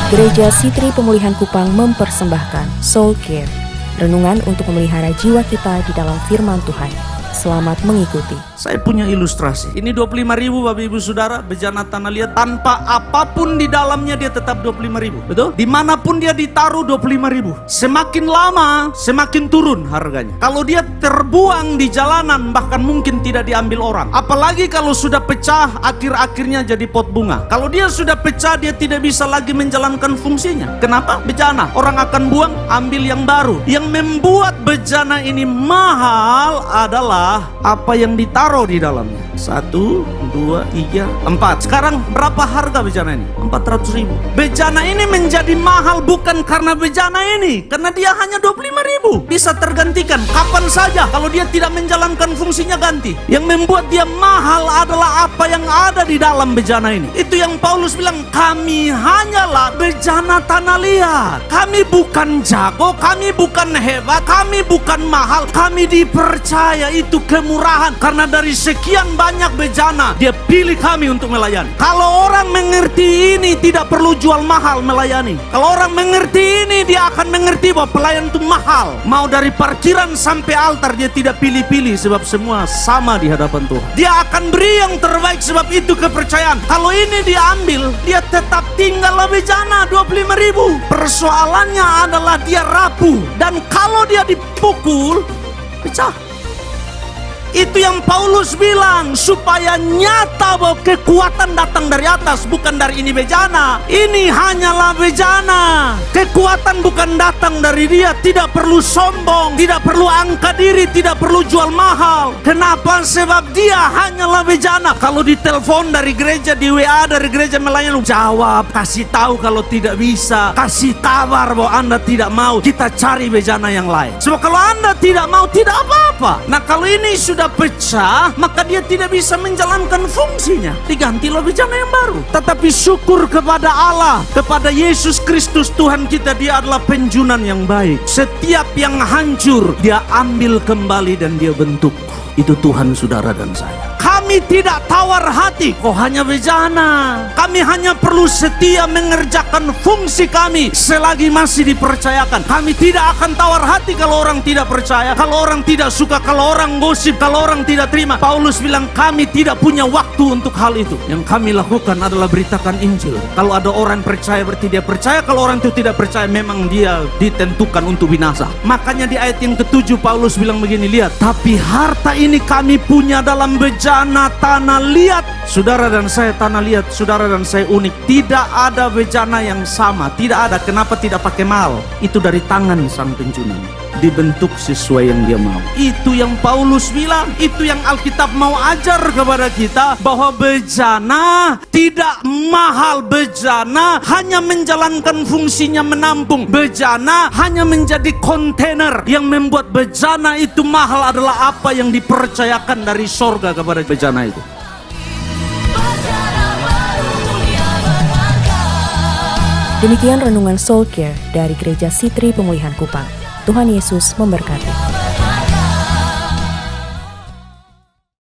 Gereja Sitri Pemulihan Kupang mempersembahkan Soul Care, renungan untuk memelihara jiwa kita di dalam firman Tuhan. Selamat mengikuti. Saya punya ilustrasi. Ini 25.000 Bapak Ibu Saudara, bejana tanah liat. Tanpa apapun di dalamnya dia tetap 25.000. Betul? Dimanapun dia ditaruh 25.000. Semakin lama, semakin turun harganya. Kalau dia terbuang di jalanan, bahkan mungkin tidak diambil orang. Apalagi kalau sudah pecah, akhir-akhirnya jadi pot bunga. Kalau dia sudah pecah, dia tidak bisa lagi menjalankan fungsinya. Kenapa? Bejana. Orang akan buang, ambil yang baru. Yang membuat bejana ini mahal adalah apa yang ditaruh di dalamnya. 1, 2, 3, 4. Sekarang berapa harga bejana ini? 400.000. Bejana ini menjadi mahal bukan karena bejana ini, karena dia hanya 25.000. Bisa tergantikan kapan saja. Kalau dia tidak menjalankan fungsinya, ganti. Yang membuat dia mahal adalah apa yang ada di dalam bejana ini. Itu yang Paulus bilang, kami hanyalah bejana tanah liat. Kami bukan jago, kami bukan hebat, kami bukan mahal. Kami dipercaya, itu kemurahan. Karena dari sekian banyak bejana, dia pilih kami untuk melayani. Kalau orang mengerti ini, tidak perlu jual mahal melayani. Kalau orang mengerti ini, dia akan mengerti bahwa pelayan itu mahal. Mau dari parkiran sampai altar, dia tidak pilih-pilih, sebab semua sama di hadapan Tuhan. Dia akan beri yang terbaik, sebab itu kepercayaan. Kalau ini diambil, dia tetap tinggal bejana 25.000. Persoalannya adalah dia rapuh, dan kalau dia dipukul, pecah. Itu yang Paulus bilang, supaya nyata bahwa kekuatan datang dari atas, bukan dari ini bejana. Ini hanyalah bejana. Kekuatan bukan datang dari dia. Tidak perlu sombong, tidak perlu angkat diri, tidak perlu jual mahal. Kenapa? Sebab dia hanyalah bejana. Kalau ditelepon dari gereja, di WA dari gereja melayani, jawab, kasih tahu kalau tidak bisa, kasih kabar bahwa Anda tidak mau, kita cari bejana yang lain. Sebab kalau Anda tidak mau, tidak apa-apa. Nah, kalau ini sudah pecah, maka dia tidak bisa menjalankan fungsinya. Digantilah bejana yang baru. Tetapi syukur kepada Allah, kepada Yesus Kristus Tuhan kita, dia adalah penjunan yang baik. Setiap yang hancur, dia ambil kembali dan dia bentuk. Itu Tuhan saudara dan saya. Kami tidak tawar hati, kok hanya bejana. Kami hanya perlu setia mengerjakan fungsi kami selagi masih dipercayakan. Kami tidak akan tawar hati kalau orang tidak percaya, kalau orang tidak suka, kalau orang gosip, kalau orang tidak terima. Paulus bilang, kami tidak punya waktu untuk hal itu. Yang kami lakukan adalah beritakan Injil. Kalau ada orang percaya, berarti dia percaya. Kalau orang itu tidak percaya, memang dia ditentukan untuk binasa. Makanya di ayat yang ke-7 Paulus bilang begini, lihat, tapi harta ini kami punya dalam bejana tanah liat. Saudara dan saya tanah liat, saudara dan saya unik. Tidak ada bejana yang sama, tidak ada. Kenapa tidak pakai mahal? Itu dari tangan sang penjunan, dibentuk sesuai yang dia mau. Itu yang Paulus bilang, itu yang Alkitab mau ajar kepada kita, bahwa bejana tidak mahal. Bejana hanya menjalankan fungsinya menampung. Bejana hanya menjadi kontainer. Yang membuat bejana itu mahal adalah apa yang dipercayakan dari sorga kepada bejana itu. Demikian renungan Soul Care dari Gereja Sitri Pemulihan Kupang. Tuhan Yesus memberkati.